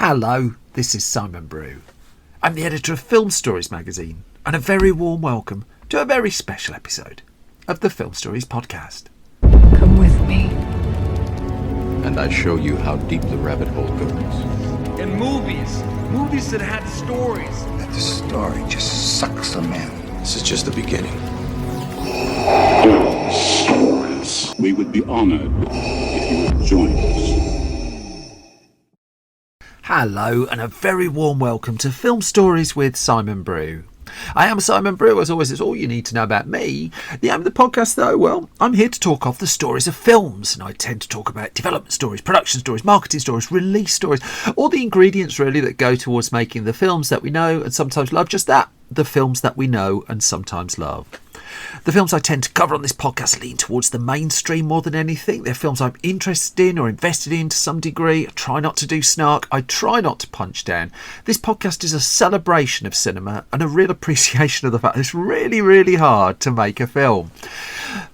Hello, this is Simon Brew. I'm the editor of Film Stories magazine, and a very warm welcome to a very special episode of the Film Stories podcast. Come with me. And I show you how deep the rabbit hole goes. In movies that had stories. That the story just sucks them in. This is just the beginning. Stories. We would be honored if you would join us. Hello, and a very warm welcome to Film Stories with Simon Brew. I am Simon Brew, as always. It's all you need to know about me. The aim of the podcast, though, well, I'm here to talk of the stories of films, and I tend to talk about development stories, production stories, marketing stories, release stories, all the ingredients really that go towards making the films that we know and sometimes love. Just that, the films that we know and sometimes love. The films I tend to cover on this podcast lean towards the mainstream more than anything. They're films I'm interested in or invested in to some degree. I try not to do snark. I try not to punch down. This podcast is a celebration of cinema and a real appreciation of the fact that it's really, really hard to make a film.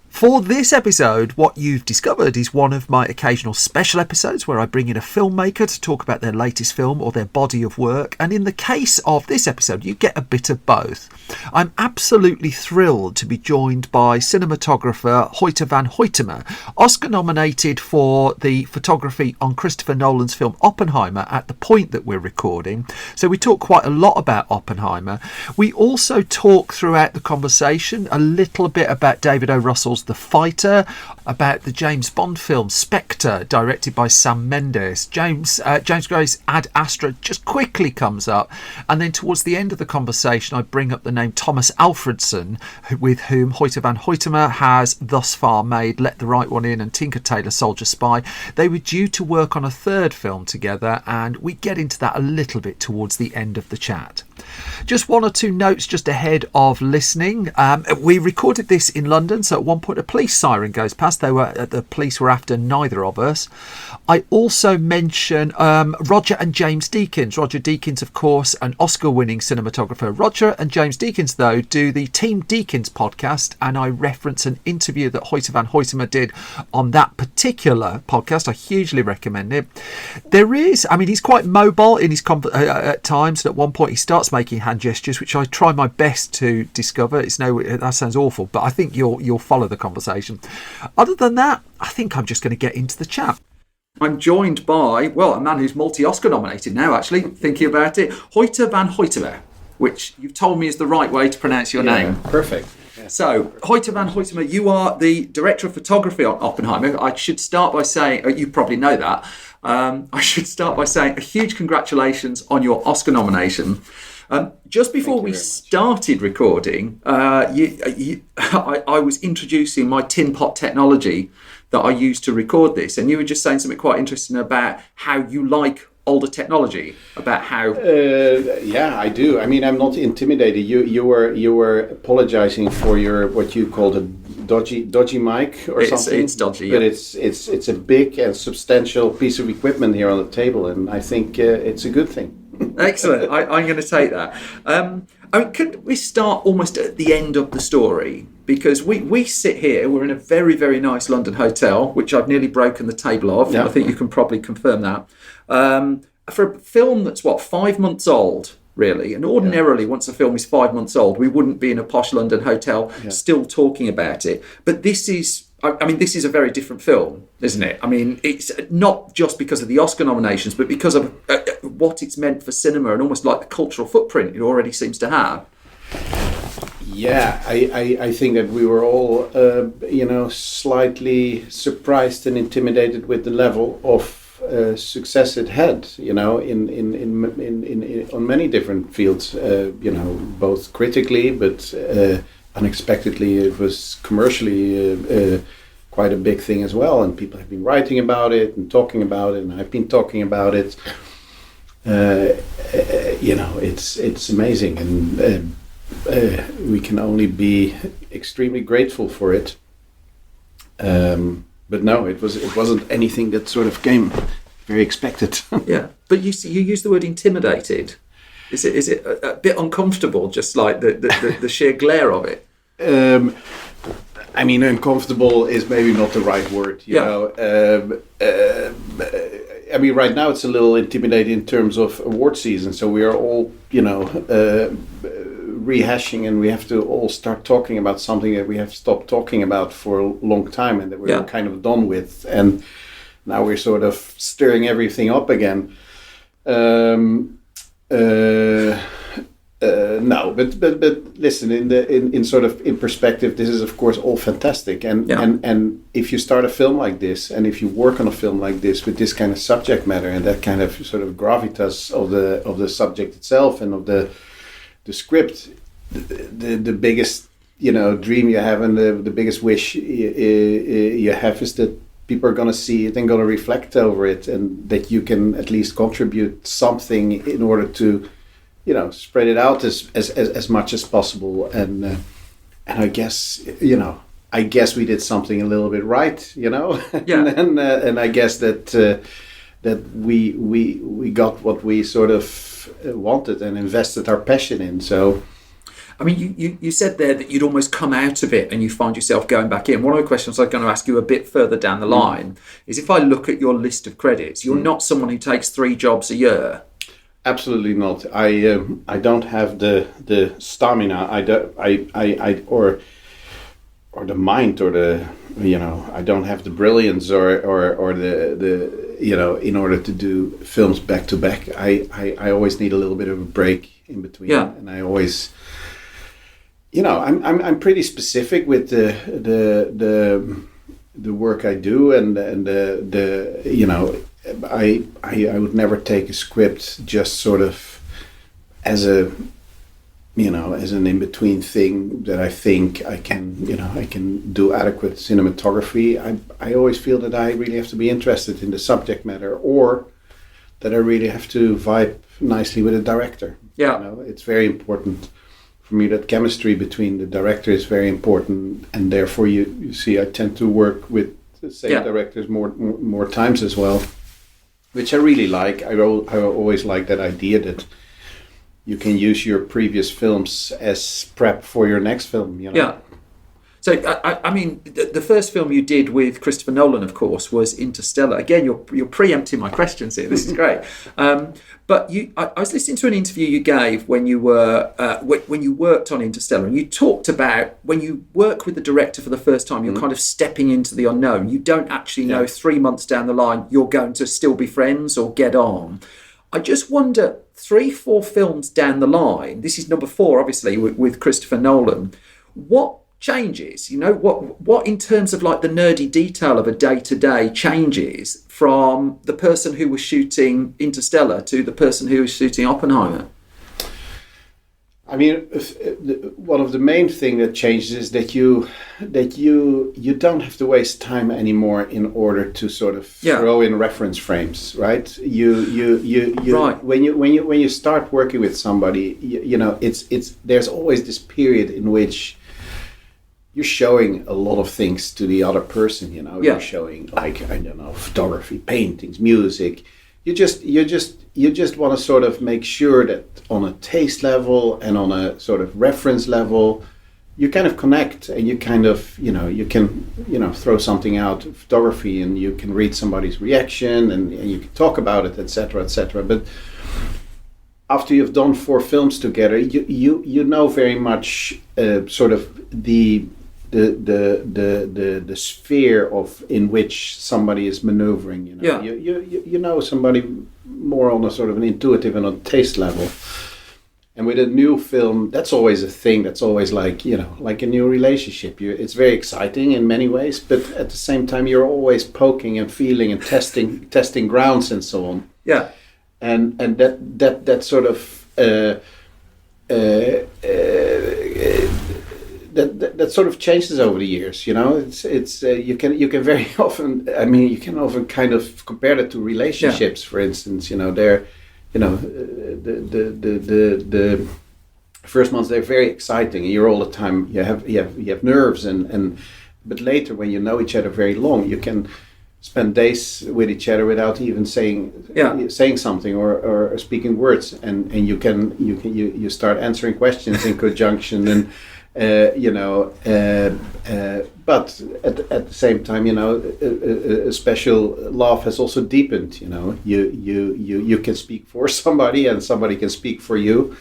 For this episode, what you've discovered is one of my occasional special episodes where I bring in a filmmaker to talk about their latest film or their body of work. And in the case of this episode, you get a bit of both. I'm absolutely thrilled to be joined by cinematographer Hoyte van Hoytema, Oscar nominated for the photography on Christopher Nolan's film Oppenheimer at the point that we're recording. So we talk quite a lot about Oppenheimer. We also talk throughout the conversation a little bit about David O. Russell's The Fighter, about the James Bond film SPECTRE, directed by Sam Mendes. James Gray's Ad Astra just quickly comes up, and then towards the end of the conversation I bring up the name Tomas Aldredson, with whom Hoyte van Hoytema has thus far made Let the Right One In and Tinker Tailor Soldier Spy. They were due to work on a third film together, and we get into that a little bit towards the end of the chat. Just one or two notes just ahead of listening. We recorded this in London, so at one point a police siren goes past. The police were after neither of us. I also mention Roger and James Deakins. Roger Deakins, of course, an Oscar-winning cinematographer. Roger and James Deakins, though, do the Team Deakins podcast, and I reference an interview that Hoyte van Hoytema did on that particular podcast. I hugely recommend it. He's quite mobile in his at times, and at one point he starts making hand gestures, which I try my best to discover. That sounds awful, but I think you'll follow the conversation. Other than that, I think I'm just going to get into the chat. I'm joined by, a man who's multi-Oscar nominated now, actually, thinking about it, Hoyte van Hoytema, which you've told me is the right way to pronounce your name. Perfect. Yeah. So, Hoyte van Hoytema, you are the director of photography on Oppenheimer. I should start by saying, you probably know that, I should start by saying a huge congratulations on your Oscar nomination. Just before we started recording, I was introducing my tin pot technology that I use to record this, and you were just saying something quite interesting about how you like older technology, about how. Yeah, I do. I mean, I'm not intimidated. You were apologizing for your what you called a dodgy mic or something. It's dodgy, but yeah. It's a big and substantial piece of equipment here on the table, and I think it's a good thing. Excellent. I'm going to take that. Could we start almost at the end of the story? Because we sit here, we're in a very, very nice London hotel, which I've nearly broken the table of. Yeah. I think you can probably confirm that. For a film that's, 5 months old, really. And ordinarily, once a film is 5 months old, we wouldn't be in a posh London hotel still talking about it. But this is a very different film, isn't it? I mean, it's not just because of the Oscar nominations, but because of what it's meant for cinema and almost like the cultural footprint it already seems to have. Yeah, I think that we were all, slightly surprised and intimidated with the level of success it had, in on many different fields, both critically, but unexpectedly it was commercially quite a big thing as well, and people have been writing about it and talking about it, and I've been talking about it. It's amazing, and we can only be extremely grateful for it. But no, it wasn't anything that sort of came very expected. Yeah, but you use the word intimidated. Is it a bit uncomfortable, just like the sheer glare of it? I mean, uncomfortable is maybe not the right word. You know, I mean, right now it's a little intimidating in terms of award season. So we are all, rehashing, and we have to all start talking about something that we have stopped talking about for a long time, and that we're kind of done with. And now we're sort of stirring everything up again. No, but listen, in perspective, this is of course all fantastic, and if you start a film like this, and if you work on a film like this with this kind of subject matter and that kind of sort of gravitas of the subject itself and of the script, the biggest dream you have, and the biggest wish you have is that people are going to see it and going to reflect over it, and that you can at least contribute something in order to spread it out as much as possible. And I guess we did something a little bit right, and I guess that we got what we sort of wanted and invested our passion in. So I mean, you said there that you'd almost come out of it and you find yourself going back in. One of the questions I'm going to ask you a bit further down the line is, if I look at your list of credits, you're not someone who takes 3 jobs a year. Absolutely not. I don't have the stamina. Or the mind, or I don't have the brilliance or the in order to do films back to back. I always need a little bit of a break in between. Yeah. And I always, I'm pretty specific with the work I do, and I would never take a script just sort of as a as an in-between thing that I think I can do adequate cinematography. I always feel that I really have to be interested in the subject matter, or that I really have to vibe nicely with the director. Yeah, it's very important for me that chemistry between the director is very important, and therefore you see I tend to work with the same directors more times as well, which I really like. I always like that idea that you can use your previous films as prep for your next film. Yeah. So, I mean, the first film you did with Christopher Nolan, of course, was Interstellar. Again, you're preempting my questions here. This is great. But I was listening to an interview you gave when you were when you worked on Interstellar, and you talked about when you work with the director for the first time, you're kind of stepping into the unknown. You don't actually know 3 months down the line you're going to still be friends or get on. I just wonder, 3-4 films down the line, this is number 4, obviously, with Christopher Nolan, what changes? What in terms of like the nerdy detail of a day-to-day changes from the person who was shooting Interstellar to the person who was shooting Oppenheimer? I mean, one of the main thing that changes is that you don't have to waste time anymore in order to sort of throw in reference frames, right? Right. When you start working with somebody, it's there's always this period in which you're showing a lot of things to the other person. You're showing, like, I don't know, photography, paintings, music. You just want to sort of make sure that on a taste level and on a sort of reference level, you kind of connect, and you kind of, you can, throw something out of photography, and you can read somebody's reaction, and you can talk about it, etc., etc. But after you've done 4 films together, you know very much sort of the sphere of in which somebody is maneuvering. You know somebody more on a sort of an intuitive and on taste level. And with a new film, that's always a thing. That's always like a new relationship. It's very exciting in many ways, but at the same time, you're always poking and feeling and testing grounds and so on. Yeah. And that sort of that sort of changes over the years. It's you can very often. I mean, you can often kind of compare that to relationships. For instance, they're the first months, they're very exciting. You're all the time. You have nerves, but later, when you know each other very long, you can spend days with each other without even saying something or speaking words, and you start answering questions in conjunction, But at the same time, a special love has also deepened. You can speak for somebody, and somebody can speak for you.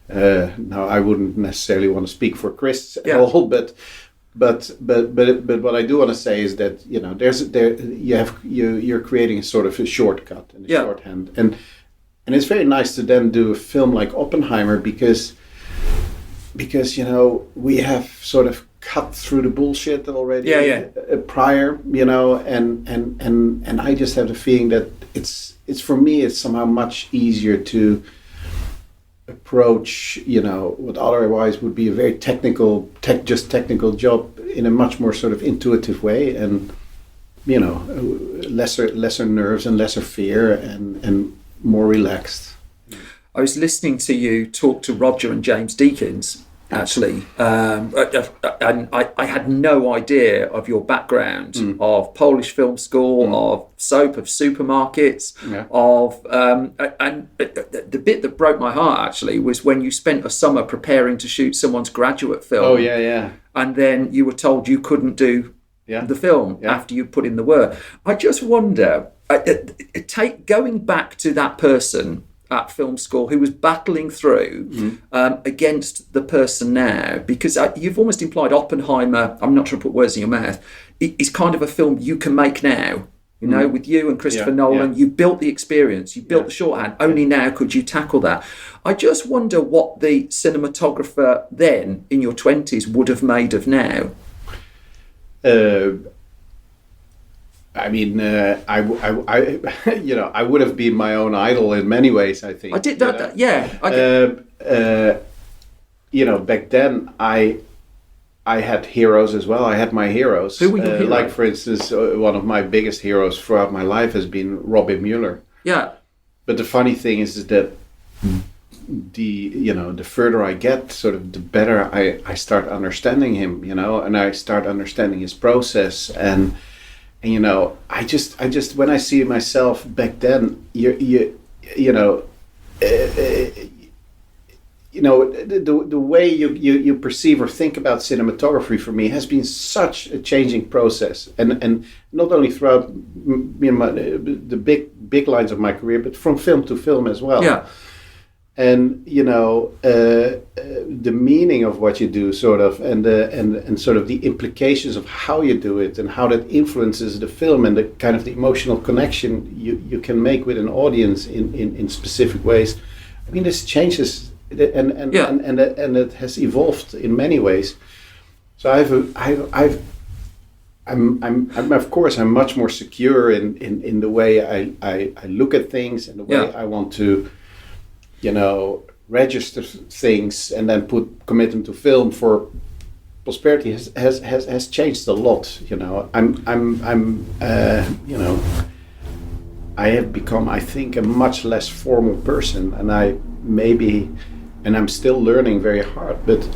Now, I wouldn't necessarily want to speak for Chris at all, but what I do want to say is that you're creating a sort of a shortcut and a shorthand, and it's very nice to then do a film like Oppenheimer because we have sort of cut through the bullshit already prior, and I just have the feeling that it's for me it's somehow much easier to approach what otherwise would be a very technical job in a much more sort of intuitive way, and lesser nerves and lesser fear and more relaxed. I was listening to you talk to Roger and James Deakins, actually, and I had no idea of your background of Polish film school, of soap, of supermarkets, and the bit that broke my heart actually was when you spent a summer preparing to shoot someone's graduate film. Oh yeah. And then you were told you couldn't do the film after you put in the work. I just wonder, going back to that person at film school who was battling through against the person now, because you've almost implied Oppenheimer, I'm not trying to put words in your mouth, is kind of a film you can make now. With you and Christopher Nolan, you built the experience, you built the shorthand, only now could you tackle that. I just wonder what the cinematographer then, in your 20s, would have made of now. I would have been my own idol in many ways, I think. I did that, back then, I had heroes as well. I had my heroes. Who were your heroes? Like, for instance, one of my biggest heroes throughout my life has been Robbie Mueller. Yeah. But the funny thing is that the further I get, sort of the better I start understanding him, and I start understanding his process. And I just when I see myself back then, the way you perceive or think about cinematography for me has been such a changing process, and not only throughout the big lines of my career, but from film to film as well. Yeah. And the meaning of what you do, sort of, and sort of the implications of how you do it, and how that influences the film, and the kind of the emotional connection you can make with an audience in specific ways. I mean, this changes. And it has evolved in many ways. So I'm of course I'm much more secure in the way I look at things, and the way I want to, register things and then commit them to film for posterity has changed a lot. I have become, I think, a much less formal person, and I'm still learning very hard, but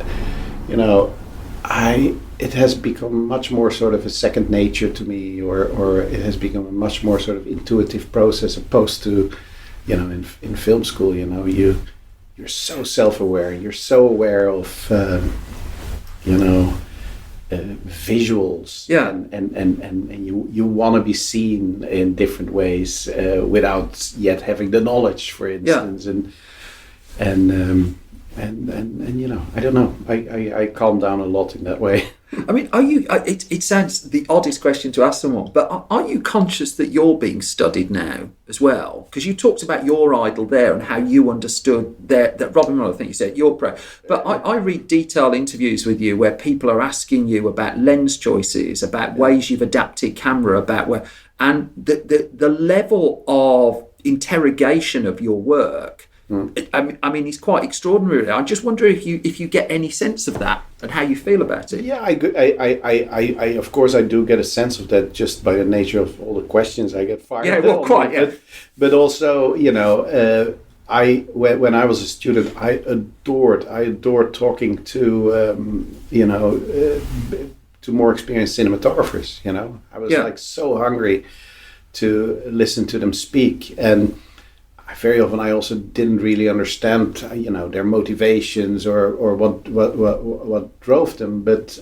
it has become much more sort of a second nature to me, or it has become a much more sort of intuitive process, opposed to, in film school, you're so self-aware, you're so aware of, visuals, and you want to be seen in different ways without yet having the knowledge, for instance, and I don't know. I calm down a lot in that way. I mean, are you? It sounds the oddest question to ask someone, but are you conscious that you're being studied now as well? Because you talked about your idol there and how you understood that Robin Mueller, I think you said, you're pro. But I read detailed interviews with you where people are asking you about lens choices, about ways you've adapted camera, and the level of interrogation of your work. I mean, it's quite extraordinary. I just wonder if you get any sense of that and how you feel about it. Yeah, I of course I do get a sense of that just by the nature of all the questions I get fired. Yeah, well, quite. Yeah. But also, when I was a student, I adored talking to to more experienced cinematographers. I was like so hungry to listen to them speak, and very often I also didn't really understand, their motivations or what drove them. But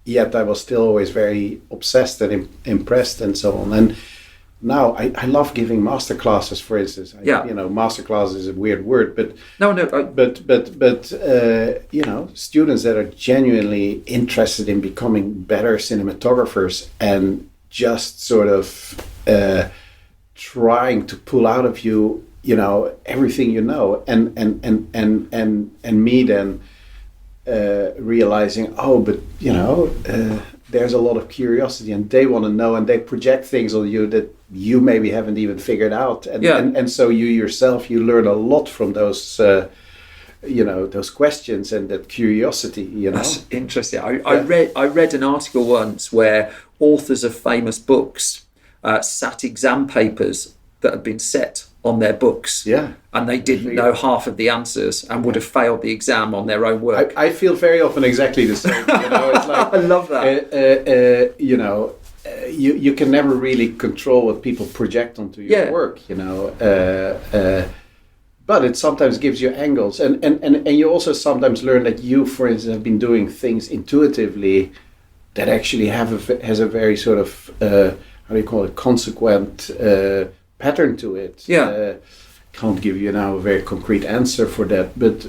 yet I was still always very obsessed and impressed and so on. And now I love giving master classes, for instance. Master class is a weird word, but students that are genuinely interested in becoming better cinematographers and just sort of trying to pull out of you, everything and me then realizing, there's a lot of curiosity and they want to know and they project things on you that you maybe haven't even figured out. And so you yourself, you learn a lot from those, those questions and that curiosity, That's interesting. I read an article once where authors of famous books sat exam papers that had been set on their books, and they didn't know half of the answers and would have failed the exam on their own work. I feel very often exactly the same. It's like I love that. You can never really control what people project onto your work. But it sometimes gives you angles, and you also sometimes learn that you, for instance, have been doing things intuitively that actually has a very sort of how do you call it, consequent pattern to it. Can't give you now a very concrete answer for that, but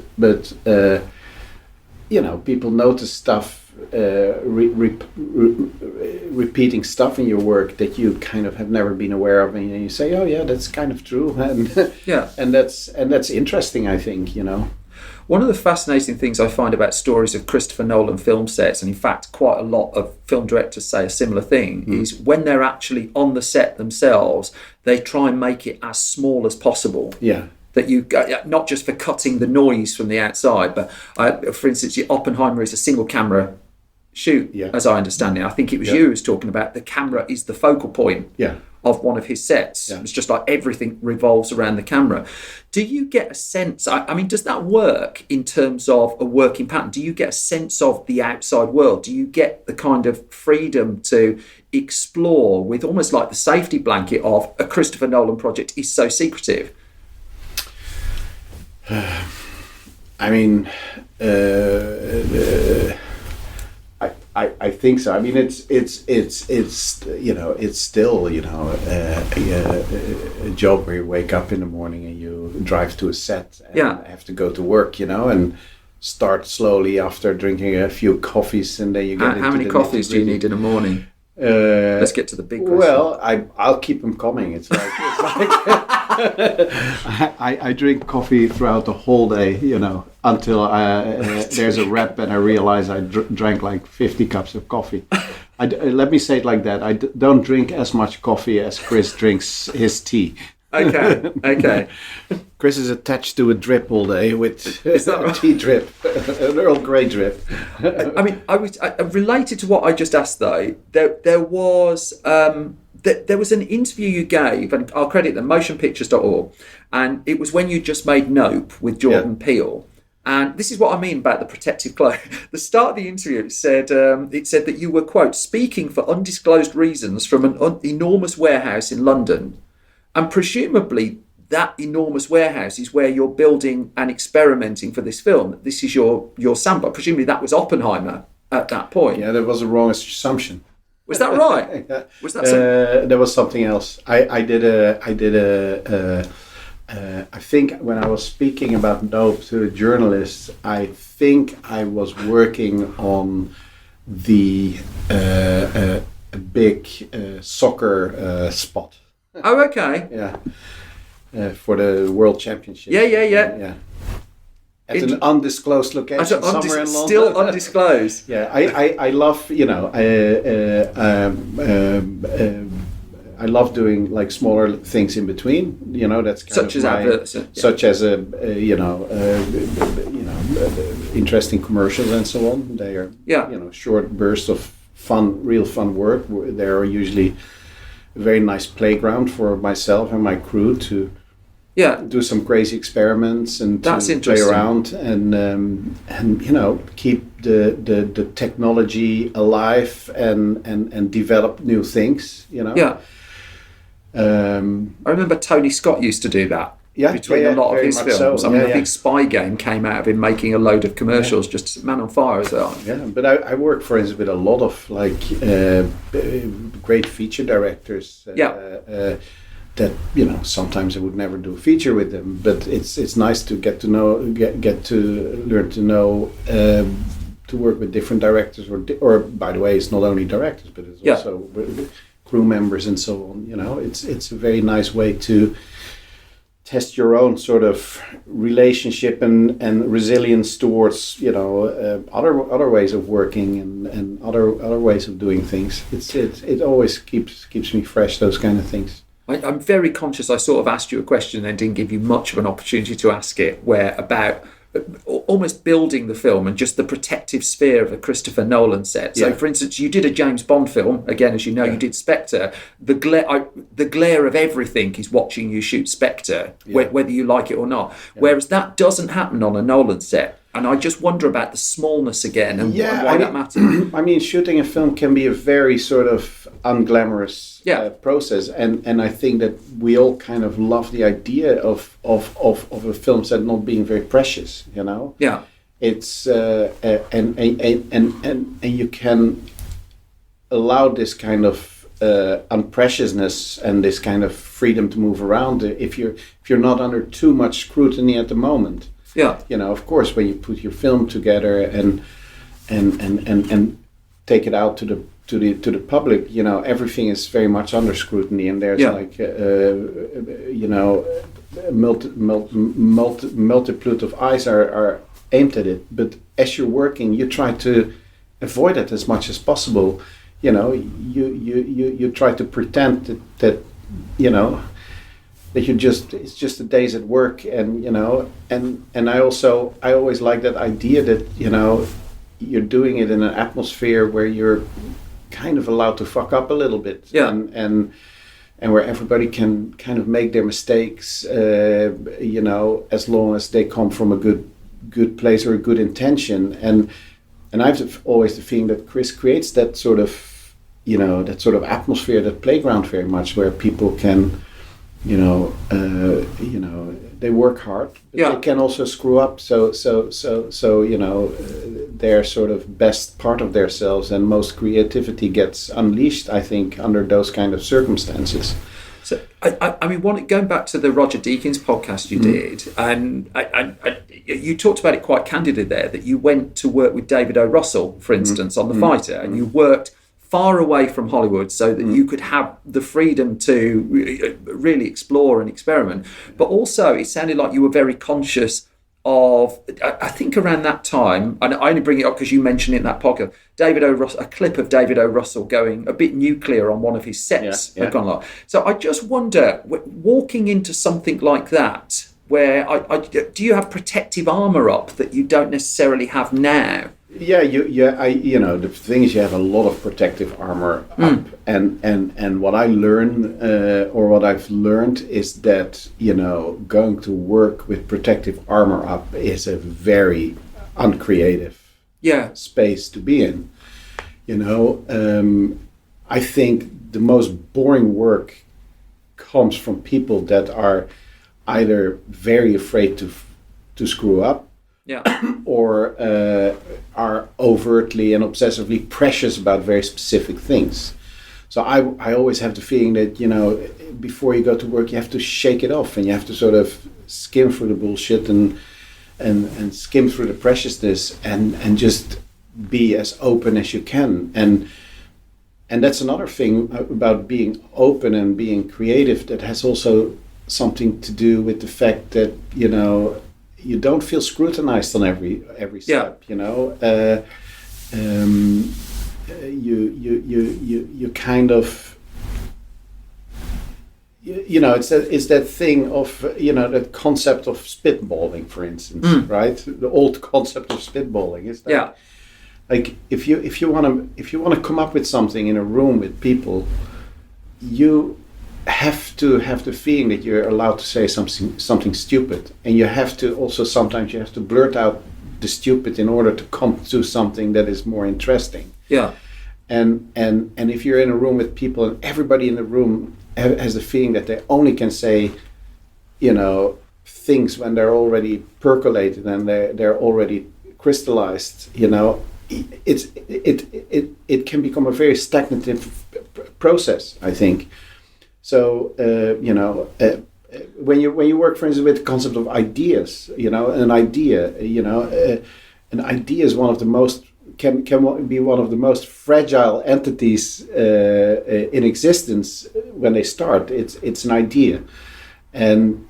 people notice stuff, repeating stuff in your work that you kind of have never been aware of, and you say, oh yeah, that's kind of true, and and that's interesting, I think. One of the fascinating things I find about stories of Christopher Nolan film sets, and in fact quite a lot of film directors say a similar thing, is when they're actually on the set themselves, they try and make it as small as possible. That you, not just for cutting the noise from the outside, but for instance, Oppenheimer is a single camera shoot, as I understand it. I think it was you who was talking about the camera is the focal point of one of his sets. It's just like everything revolves around the camera. Do you get a sense, I mean, does that work in terms of a working pattern? Do you get a sense of the outside world? Do you get the kind of freedom to explore with almost like the safety blanket of a Christopher Nolan project is so secretive? I mean, I think so. I mean, it's still a job where you wake up in the morning and you drive to a set and have to go to work, and start slowly after drinking a few coffees, and then you get how many coffees do you need in a morning? Let's get to the big question. Well, I'll keep them coming. It's like I drink coffee throughout the whole day, until there's a rep and I realize I drank like 50 cups of coffee. Let me say it like that. I don't drink as much coffee as Chris drinks his tea. Okay. Chris is attached to a drip all day with a tea drip, an Earl Grey drip. I mean, I related to what I just asked though. There was an interview you gave, and I'll credit them, motionpictures.org, and it was when you just made Nope with Jordan Peele. And this is what I mean about the protective cloak. The start of the interview said that you were, quote, speaking for undisclosed reasons from an enormous warehouse in London, and presumably that enormous warehouse is where you're building and experimenting for this film. This is your sample. Presumably that was Oppenheimer at that point. Yeah, that was the wrong assumption. Was that right? Was that there was something else. I think when I was speaking about Nope to a journalist, I think I was working on the a big soccer spot. Oh, okay. Yeah. For the World Championship. Yeah. At an undisclosed location somewhere in London. Still undisclosed. Yeah, I love, I love doing like smaller things in between. That's kind such of as adverts, such as interesting commercials and so on. They are short bursts of real fun work. They are usually a very nice playground for myself and my crew to do some crazy experiments and to play around and keep the technology alive and develop new things. I remember Tony Scott used to do that. Yeah, between a lot of very his much films. so. I mean, Yeah, I think Spy Game came out of him making a load of commercials, just Man on Fire as well. Yeah, but I work, for instance, with a lot of like great feature directors. That sometimes I would never do a feature with them, but it's nice to get to learn to know to work with different directors, or by the way, it's not only directors, but it's also crew members and so on. It's a very nice way to test your own sort of relationship and resilience towards other ways of working and other ways of doing things. It always keeps me fresh, those kind of things. I'm very conscious I sort of asked you a question and then didn't give you much of an opportunity to ask it, where about almost building the film and just the protective sphere of a Christopher Nolan set. So, for instance, you did a James Bond film, again, as you know, you did Spectre. The glare of everything is watching you shoot Spectre, whether you like it or not. Whereas that doesn't happen on a Nolan set. And I just wonder about the smallness again and why that matters. I mean, shooting a film can be a very sort of unglamorous process, and I think that we all kind of love the idea of a film set not being very precious. Yeah. It's and you can allow this kind of unpreciousness and this kind of freedom to move around if you're not under too much scrutiny at the moment. Yeah. Of course, when you put your film together and take it out to the public, everything is very much under scrutiny, and there's multitude of eyes are aimed at it. But as you're working, you try to avoid it as much as possible. You try to pretend that it's just the days at work, and I always like that idea that you're doing it in an atmosphere where you're kind of allowed to fuck up a little bit, and where everybody can kind of make their mistakes, as long as they come from a good place or a good intention, and I've always the feeling that Chris creates that sort of atmosphere, that playground very much, where people can. They work hard, but they can also screw up. So their sort of best part of themselves and most creativity gets unleashed, I think, under those kind of circumstances. So, I mean, going back to the Roger Deakins podcast you did, and you talked about it quite candidly there, that you went to work with David O. Russell, for instance, on The Fighter, and you worked far away from Hollywood so that you could have the freedom to really explore and experiment. But also, it sounded like you were very conscious of, I think around that time, and I only bring it up because you mentioned it in that podcast, a clip of David O. Russell going a bit nuclear on one of his sets. So I just wonder, walking into something like that, where do you have protective armour up that you don't necessarily have now? Yeah, the thing is, you have a lot of protective armor up, and what I learn, or what I've learned, is that going to work with protective armor up is a very uncreative space to be in. I think the most boring work comes from people that are either very afraid to screw up. Or are overtly and obsessively precious about very specific things. So I always have the feeling that before you go to work, you have to shake it off, and you have to sort of skim through the bullshit and skim through the preciousness and just be as open as you can. And that's another thing about being open and being creative that has also something to do with the fact that you don't feel scrutinized on every step. You kind of it's that thing of that concept of spitballing, for instance, right? The old concept of spitballing is that like if you want to come up with something in a room with people, you have to have the feeling that you're allowed to say something stupid, and you have to also sometimes you have to blurt out the stupid in order to come to something that is more interesting. And if you're in a room with people and everybody in the room has the feeling that they only can say, things when they're already percolated and they're already crystallized. It can become a very stagnative process, I think. So when you work, for instance, with the concept of ideas, an idea is one of the most can be one of the most fragile entities in existence when they start. It's an idea, and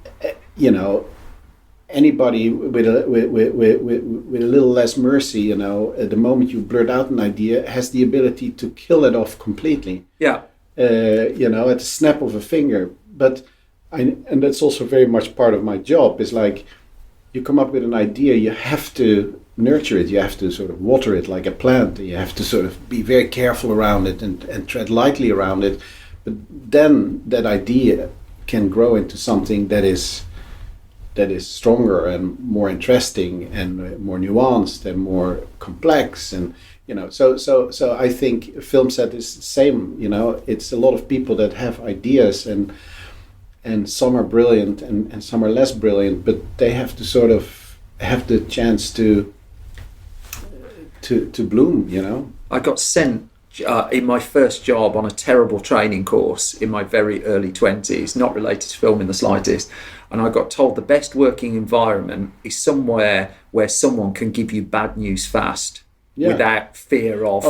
anybody with a little less mercy, at the moment you blurt out an idea, has the ability to kill it off completely. Yeah. At the snap of a finger. But and that's also very much part of my job. Is like, you come up with an idea, you have to nurture it, you have to sort of water it like a plant, you have to sort of be very careful around it and tread lightly around it. But then that idea can grow into something that is stronger and more interesting and more nuanced and more complex. And so I think a film set is the same. It's a lot of people that have ideas, and some are brilliant and some are less brilliant, but they have to sort of have the chance to bloom. I got sent in my first job on a terrible training course in my very early 20s, not related to film in the slightest, and I got told the best working environment is somewhere where someone can give you bad news fast without fear of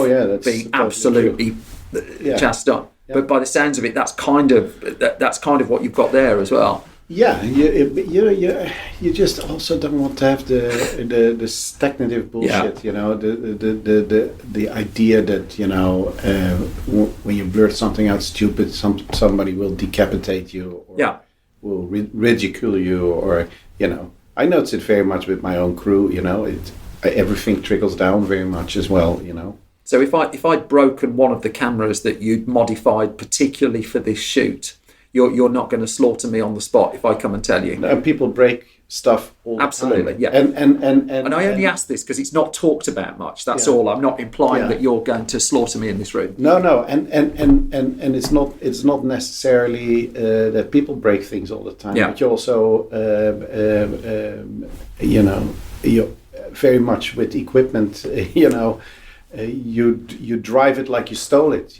being absolutely chastised. Yeah. But by the sounds of it, that's kind of what you've got there as well. Yeah, you just also don't want to have the stagnative bullshit. The idea that when you blurt something out stupid, somebody will decapitate you, or will ridicule you, or I notice it very much with my own crew. Everything trickles down very much as well. So if I'd broken one of the cameras that you'd modified particularly for this shoot, you're not going to slaughter me on the spot if I come and tell you. No, people break stuff all the time. Absolutely, yeah. And I only ask this because it's not talked about much. That's all. I'm not implying that you're going to slaughter me in this room. No, and it's not necessarily that people break things all the time. Yeah. But you also you very much with equipment. You drive it like you stole it.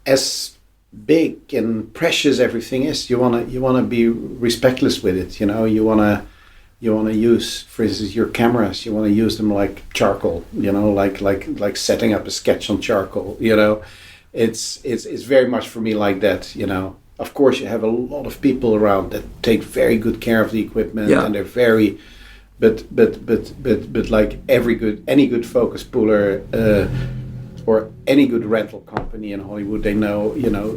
As big and precious everything is, you wanna be respectless with it. You wanna use, for instance, your cameras. You wanna use them like charcoal. Like setting up a sketch on charcoal. It's very much for me like that. Of course, you have a lot of people around that take very good care of the equipment, and they're very, but like any good focus puller or any good rental company in Hollywood, they know,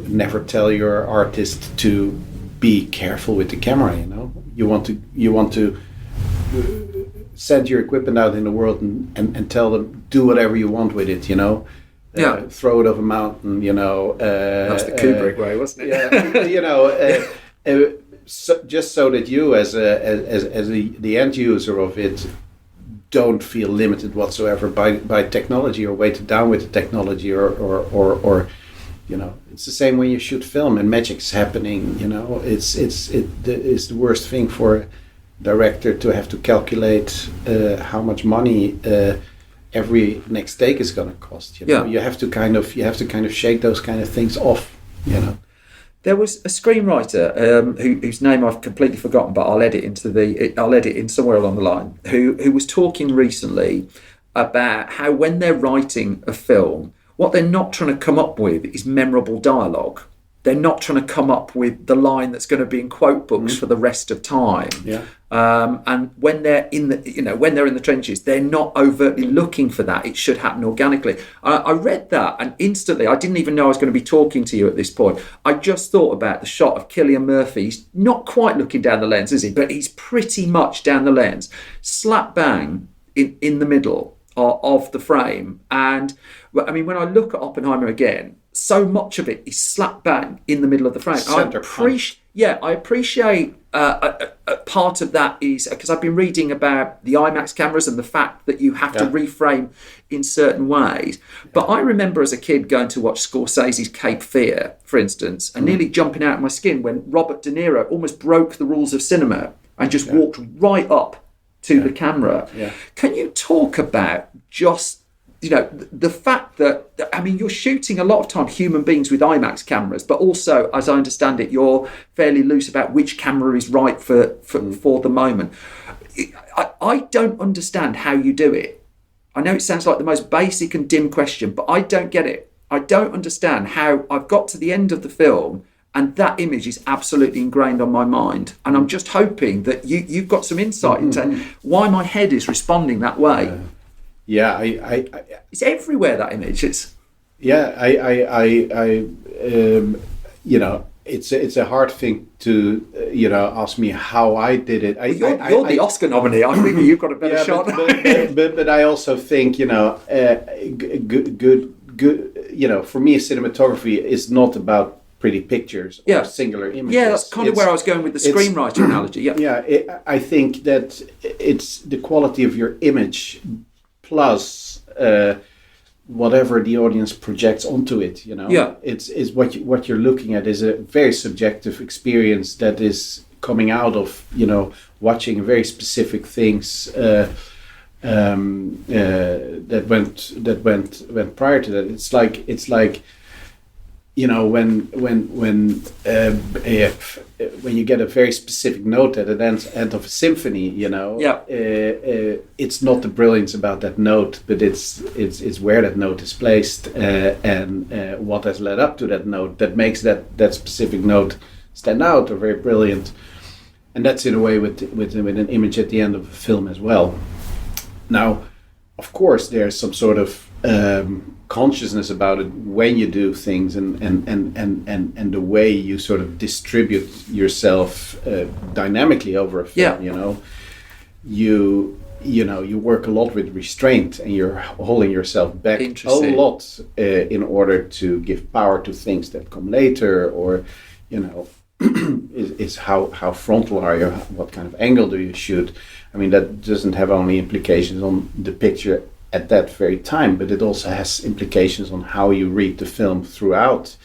never tell your artist to be careful with the camera. You want to send your equipment out in the world and tell them, do whatever you want with it. Throw it off a mountain, That's the Kubrick way, wasn't it? Just so that you, as the end user of it, don't feel limited whatsoever by technology or weighted down with the technology, or it's the same when you shoot film and magic's happening. It's the worst thing for a director to have to calculate how much money every next take is going to cost. You have to kind of shake those kind of things off. There was a screenwriter whose name I've completely forgotten, but I'll edit in somewhere along the line, who was talking recently about how when they're writing a film, what they're not trying to come up with is memorable dialogue. They're not trying to come up with the line that's going to be in quote books for the rest of time. Yeah. And when they're in the trenches, they're not overtly looking for that. It should happen organically. I read that, and instantly, I didn't even know I was going to be talking to you at this point. I just thought about the shot of Cillian Murphy. He's not quite looking down the lens, is he? But he's pretty much down the lens, slap bang in the middle of the frame. And I mean, when I look at Oppenheimer again, so much of it is slap bang in the middle of the frame. Yeah, I appreciate a part of that is because I've been reading about the IMAX cameras and the fact that you have to reframe in certain ways. But I remember as a kid going to watch Scorsese's Cape Fear, for instance, and nearly jumping out of my skin when Robert De Niro almost broke the rules of cinema and just walked right up to the camera. Yeah. Can you talk about just the fact that, I mean, you're shooting a lot of time human beings with IMAX cameras, but also, as I understand it, you're fairly loose about which camera is right for the moment. I don't understand how you do it. I know it sounds like the most basic and dim question, but I don't get it. I don't understand how I've got to the end of the film and that image is absolutely ingrained on my mind. And I'm just hoping that you've got some insight into why my head is responding that way. Yeah, it's everywhere, that image. It's it's a hard thing to ask me how I did it. You're the Oscar nominee. I think you've got a better shot. But I also think good. For me, cinematography is not about pretty pictures or singular images. Yeah, that's kind of where I was going with the screenwriter analogy. I think that it's the quality of your image plus whatever the audience projects onto it. It's what you're looking at is a very subjective experience that is coming out of watching very specific things that went prior to that. It's like when you get a very specific note at the end of a symphony, it's not the brilliance about that note, but it's where that note is placed and what has led up to that note that makes that specific note stand out or very brilliant. And that's in a way with an image at the end of a film as well. Now, of course, there's some sort of consciousness about it when you do things and the way you sort of distribute yourself dynamically over a film. You work a lot with restraint and you're holding yourself back a lot in order to give power to things that come later, or is how frontal are you, what kind of angle do you shoot. I mean, that doesn't have only implications on the picture at that very time, but it also has implications on how you read the film throughout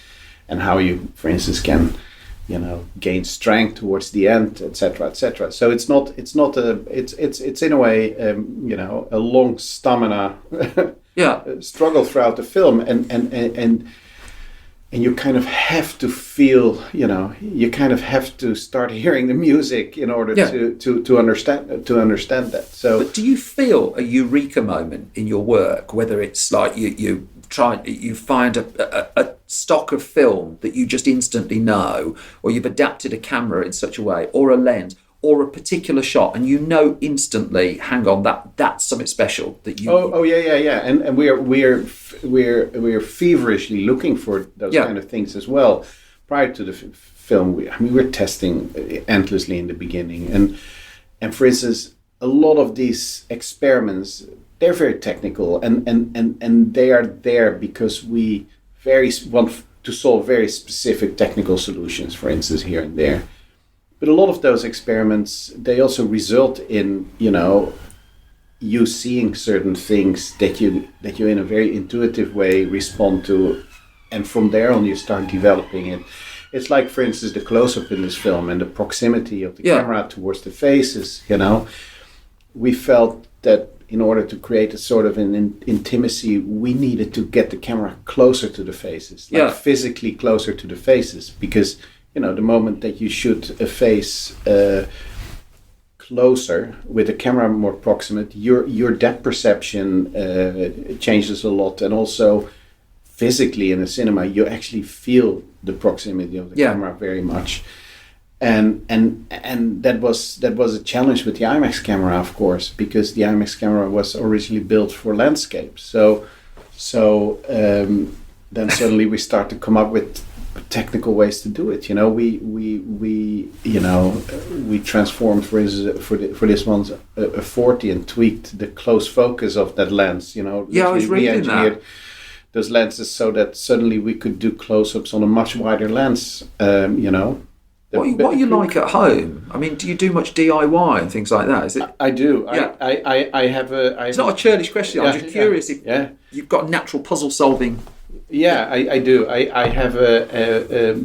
and how you, for instance, can gain strength towards the end, etc., etc. So it's in a way a long stamina struggle throughout the film, and you kind of have to feel, you kind of have to start hearing the music in order to understand that. So, but do you feel a eureka moment in your work, whether it's like you find a stock of film that you just instantly know, or you've adapted a camera in such a way, or a lens, or a particular shot, and instantly, hang on, that's something special that you. And we're feverishly looking for those kind of things as well. Prior to the film, we were testing endlessly in the beginning, and for instance, a lot of these experiments, they're very technical, and they are there because we want to solve very specific technical solutions, for instance, here and there. But a lot of those experiments, they also result in, you seeing certain things that you in a very intuitive way respond to, and from there on you start developing it. It's like, for instance, the close-up in this film and the proximity of the camera towards the faces. We felt that in order to create a sort of an intimacy, we needed to get the camera closer to the faces, physically closer to the faces, because the moment that you shoot a face closer with a camera more proximate, your depth perception changes a lot, and also physically in a cinema you actually feel the proximity of the camera very much, and that was a challenge with the IMAX camera, of course, because the IMAX camera was originally built for landscape. So then suddenly we start to come up with technical ways to do it. We transformed, for instance, for this one's a 40 and tweaked the close focus of that lens. I was reading that. Those lenses so that suddenly we could do close-ups on a much wider lens. What are you like at home? I mean, do you do much DIY and things like that? Is it? I do. Yeah. I have a. It's not a churlish question. I'm just curious if you've got natural puzzle solving. Yeah, I do. I have a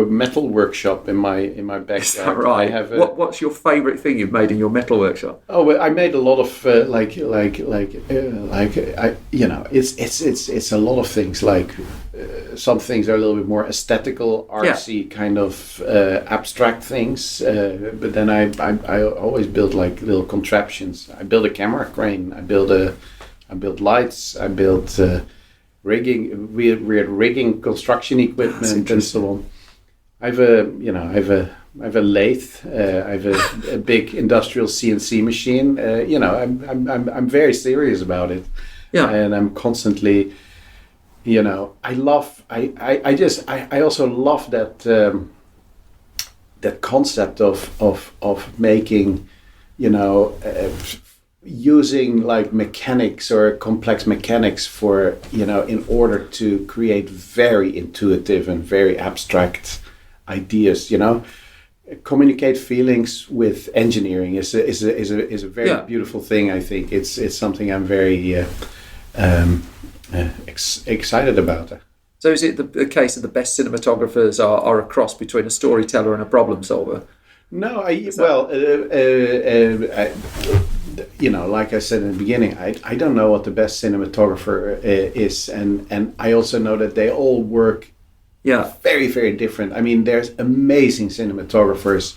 metal workshop in my backyard. Is that right? I have What's your favourite thing you've made in your metal workshop? Oh, well, I made a lot of it's a lot of things. Like some things are a little bit more aesthetical, artsy, kind of abstract things. But then I always build like little contraptions. I build a camera crane. I build lights. I build rigging, weird rigging, construction equipment, and so on. I have a lathe. I have a big industrial CNC machine. I'm very serious about it. Yeah. And I'm constantly, I also love that concept of making, using like mechanics or complex mechanics for, in order to create very intuitive and very abstract ideas, communicate feelings with engineering is a very beautiful thing. I think it's something I'm very excited about. So is it the case that the best cinematographers are a cross between a storyteller and a problem solver? No, like I said in the beginning, I don't know what the best cinematographer is, and I also know that they all work very, very different. I mean, there's amazing cinematographers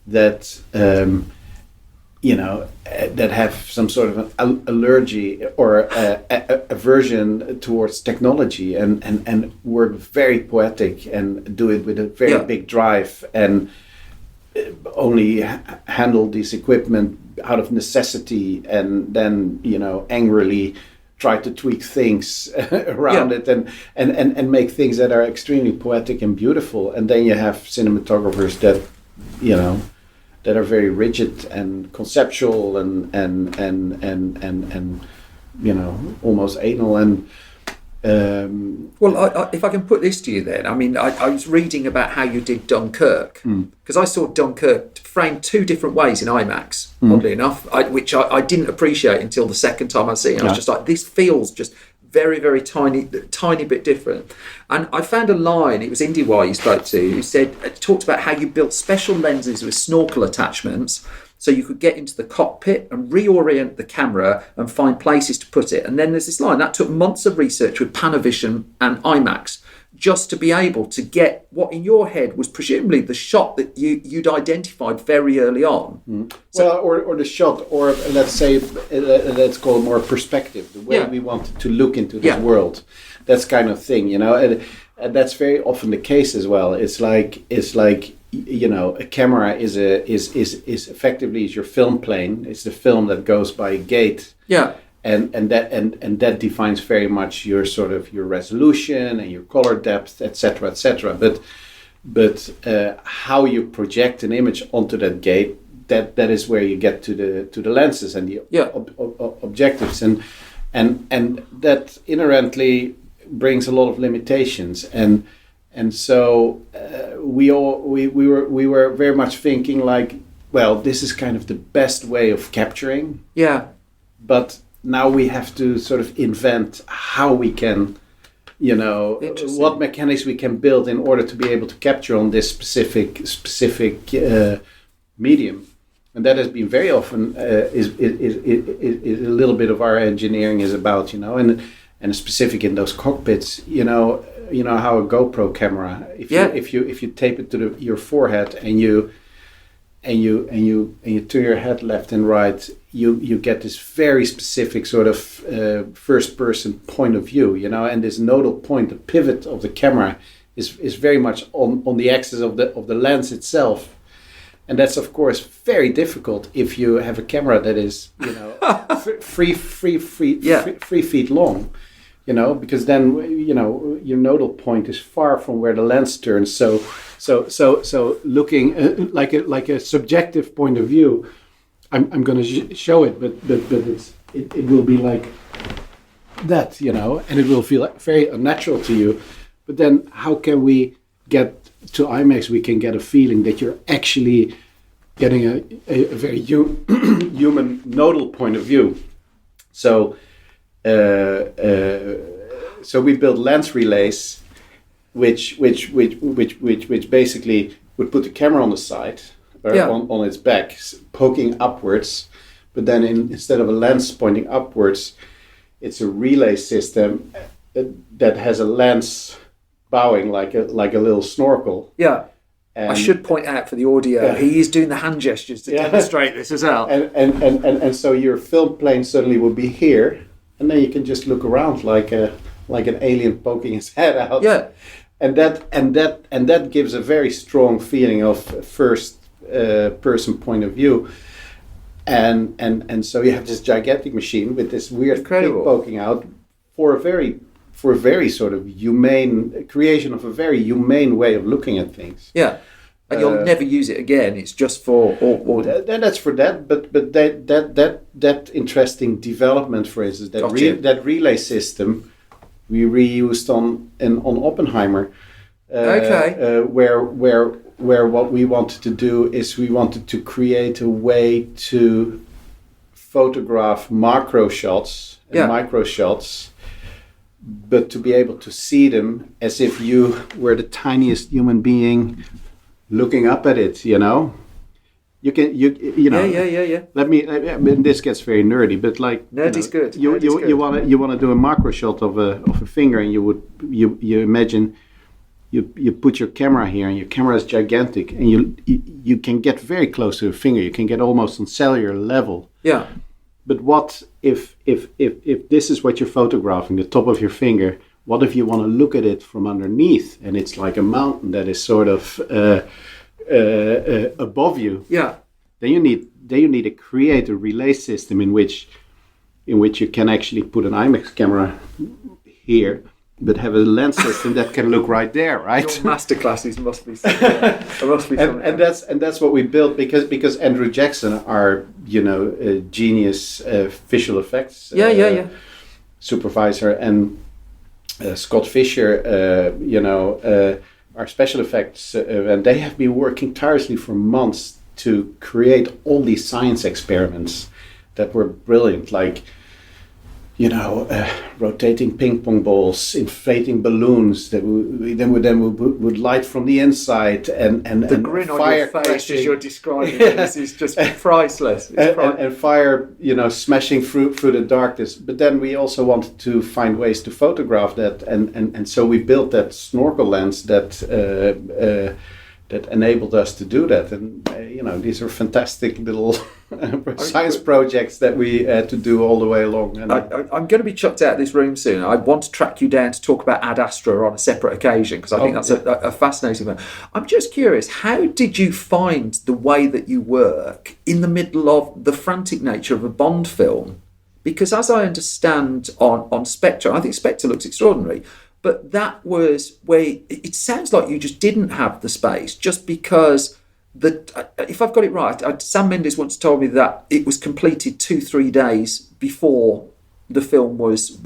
that that have some sort of an allergy or aversion towards technology and work very poetic and do it with a very big drive and only handle this equipment out of necessity and then angrily try to tweak things around it and make things that are extremely poetic and beautiful. And then you have cinematographers that that are very rigid and conceptual and almost anal. And if I can put this to you then, I mean, I was reading about how you did Dunkirk, because I saw Dunkirk framed two different ways in IMAX, oddly enough, which I didn't appreciate until the second time I see it. I was just like, this feels just very, very tiny bit different. And I found a line, it was IndieWire you spoke to, who talked about how you built special lenses with snorkel attachments so you could get into the cockpit and reorient the camera and find places to put it. And then there's this line that took months of research with Panavision and IMAX just to be able to get what in your head was presumably the shot that you'd identified very early on. So, or the shot, or let's say, let's call it more perspective, the way we wanted to look into this world. That's kind of thing, and that's very often the case as well. It's like a camera is effectively your film plane. It's the film that goes by a gate. Yeah. And that defines very much your sort of your resolution and your color depth, etc., etc. But how you project an image onto that gate, that is where you get to the lenses and the objectives, and that inherently brings a lot of limitations. And so we were very much thinking like, well, this is kind of the best way of capturing. Yeah. But now we have to sort of invent how we can, what mechanics we can build in order to be able to capture on this specific medium. And that has been very often is a little bit of our engineering is about, and specific in those cockpits, how a GoPro camera, if you tape it to your forehead and you turn your head left and right, you get this very specific sort of first person point of view, and this nodal point, the pivot of the camera is very much on the axis of the lens itself. And that's of course very difficult if you have a camera that is 3 feet long, because then your nodal point is far from where the lens turns. So looking like a subjective point of view, I'm going to show it, but it will be like that, and it will feel very unnatural to you. But then how can we get to IMAX, we can get a feeling that you're actually getting a very human nodal point of view. So so we built lens relays, which basically would put the camera on the side, on its back, poking upwards. But then instead of a lens pointing upwards, it's a relay system that has a lens bowing like a little snorkel. Yeah. And I should point out for the audio, he is doing the hand gestures to demonstrate this as well. And so your film plane suddenly will be here, and then you can just look around like an alien poking his head out. Yeah. And that gives a very strong feeling of first person point of view. And so you have this gigantic machine with this weird thing poking out for a very sort of humane creation of a very humane way of looking at things. Yeah. And you'll never use it again. It's just for that's for that. But that interesting development, for instance, that relay system we reused on Oppenheimer. Where what we wanted to do is we wanted to create a way to photograph macro shots and micro shots, but to be able to see them as if you were the tiniest human being looking up at it. You know, you know. Yeah. Let me. I mean, this gets very nerdy, but like nerdy's good. You want to do a macro shot of a finger, and you imagine. You put your camera here, and your camera is gigantic, and you can get very close to the finger. You can get almost on cellular level. Yeah. But what if this is what you're photographing, the top of your finger? What if you want to look at it from underneath, and it's like a mountain that is sort of above you? Yeah. Then you need to create a relay system in which you can actually put an IMAX camera here, but have a lens system that can look right there, right? Your masterclasses must be something. and that's what we built because Andrew Jackson, our a genius visual effects supervisor, and Scott Fisher, our special effects, and they have been working tirelessly for months to create all these science experiments that were brilliant, like rotating ping pong balls, inflating balloons that would light from the inside, and the grin on your face crashing. As you're describing this is just priceless. And fire, smashing through the darkness. But then we also wanted to find ways to photograph that, and so we built that snorkel lens that enabled us to do that. And these are fantastic little science projects that we had to do all the way along. And I'm going to be chucked out of this room soon. I want to track you down to talk about Ad Astra on a separate occasion, because I think that's a fascinating one. I'm just curious, how did you find the way that you work in the middle of the frantic nature of a Bond film? Because as I understand on SPECTRE, I think SPECTRE looks extraordinary, but that was where it sounds like you just didn't have the space, just because if I've got it right, Sam Mendes once told me that it was completed 2-3 days before the film was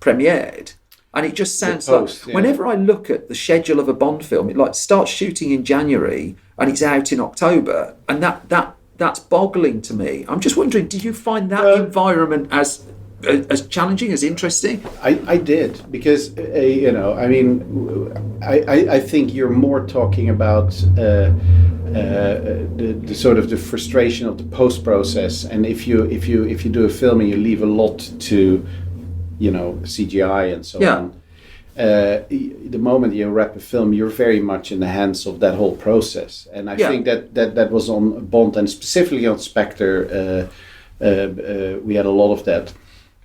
premiered. And it just sounds whenever I look at the schedule of a Bond film, it starts shooting in January and it's out in October, and that's boggling to me. I'm just wondering, did you find that environment as challenging, as interesting? I did, because I think you're more talking about the sort of the frustration of the post process, and if you do a film and you leave a lot to CGI and so on, the moment you wrap a film, you're very much in the hands of that whole process. And I think that was on Bond, and specifically on SPECTRE, we had a lot of that.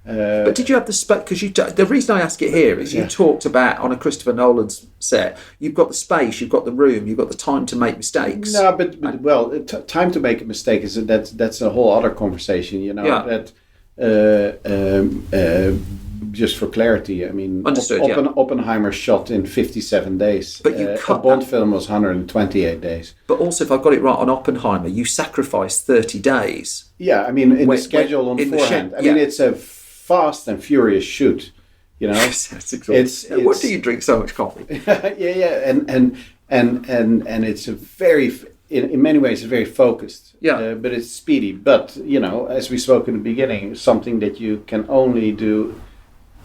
But did you have the space? Because the reason I ask it here is you talked about on a Christopher Nolan set, you've got the space, you've got the room, you've got the time to make mistakes. No, but time to make a mistake that's a whole other conversation. Just for clarity, I mean, understood. Oppenheimer shot in 57 days. But you cut a Bond film was 128 days. But also, if I've got it right on Oppenheimer, you sacrificed 30 days. Yeah, I mean, the schedule on forehand. I mean, it's a fast and furious shoot. That's exhausting. What do you drink so much coffee? and it's a very in many ways it's very focused. Yeah. But it's speedy. But as we spoke in the beginning, something that you can only do,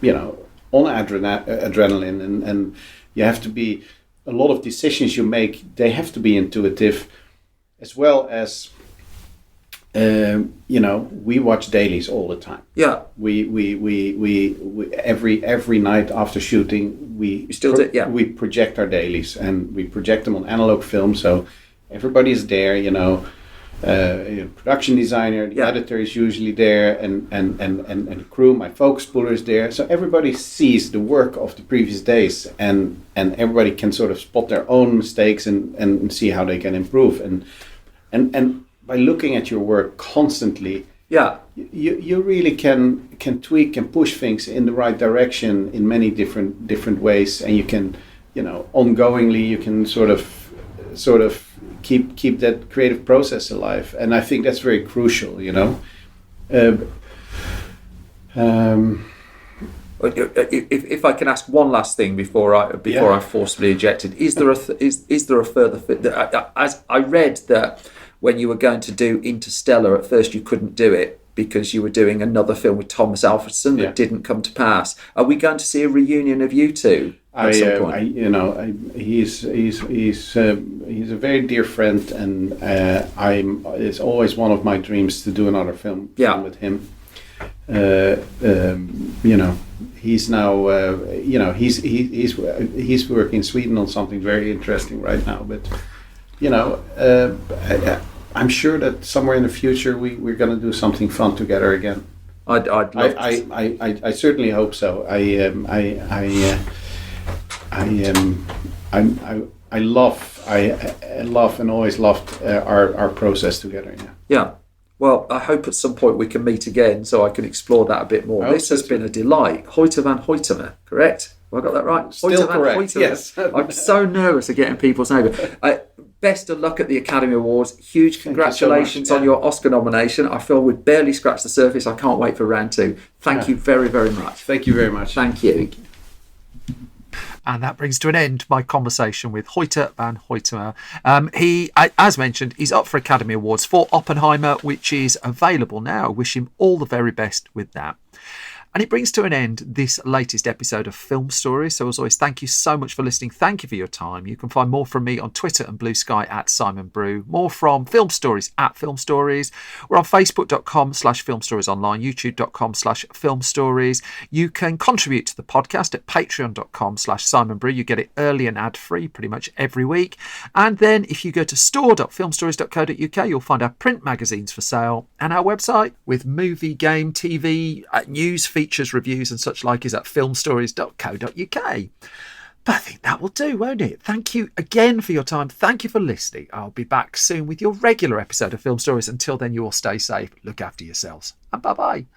on adrenaline, and you have to be. A lot of decisions you make, they have to be intuitive, as well as. We watch dailies all the time. Yeah. We every night after shooting, we project our dailies, and we project them on analog film. So everybody is there. Production designer, the editor is usually there, and the crew. My focus puller is there. So everybody sees the work of the previous days, and everybody can sort of spot their own mistakes and see how they can improve. And by looking at your work constantly, you really can tweak and push things in the right direction in many different ways, and you can, ongoingly you can sort of keep that creative process alive, and I think that's very crucial. If I can ask one last thing before I forcibly ejected, is there a further fit? As I read that. When you were going to do Interstellar, at first you couldn't do it because you were doing another film with Tomas Aldredson that didn't come to pass. Are we going to see a reunion of you two at some point? He's a very dear friend, and it's always one of my dreams to do another film with him. He's now he's working in Sweden on something very interesting right now, but. I'm sure that somewhere in the future we're going to do something fun together again. I'd love to. I certainly hope so. I love and always loved our process together. Yeah. Well, I hope at some point we can meet again so I can explore that a bit more. This has been a delight. Hoyte van Hoytema, correct? Have I got that right? Still correct. Yes. I'm so nervous of getting people's names. Best of luck at the Academy Awards. Huge congratulations on your Oscar nomination. I feel we've barely scratched the surface. I can't wait for round 2. Thank you very, very much. Thank you very much. Thank you. And that brings to an end my conversation with Hoyte van Hoytema. He, as mentioned, he's up for Academy Awards for Oppenheimer, which is available now. I wish him all the very best with that. And it brings to an end this latest episode of Film Stories. So as always, thank you so much for listening. Thank you for your time. You can find more from me on Twitter and Blue Sky at Simon Brew. More from Film Stories at Film Stories. We're on Facebook.com/Film Stories Online, YouTube.com/Film Stories. You can contribute to the podcast at Patreon.com/Simon Brew. You get it early and ad-free pretty much every week. And then if you go to store.filmstories.co.uk, you'll find our print magazines for sale, and our website with movie, game, TV, news, features, reviews and such like is at filmstories.co.uk. But I think that will do, won't it? Thank you again for your time. Thank you for listening. I'll be back soon with your regular episode of Film Stories. Until then, you all stay safe, look after yourselves, and bye-bye.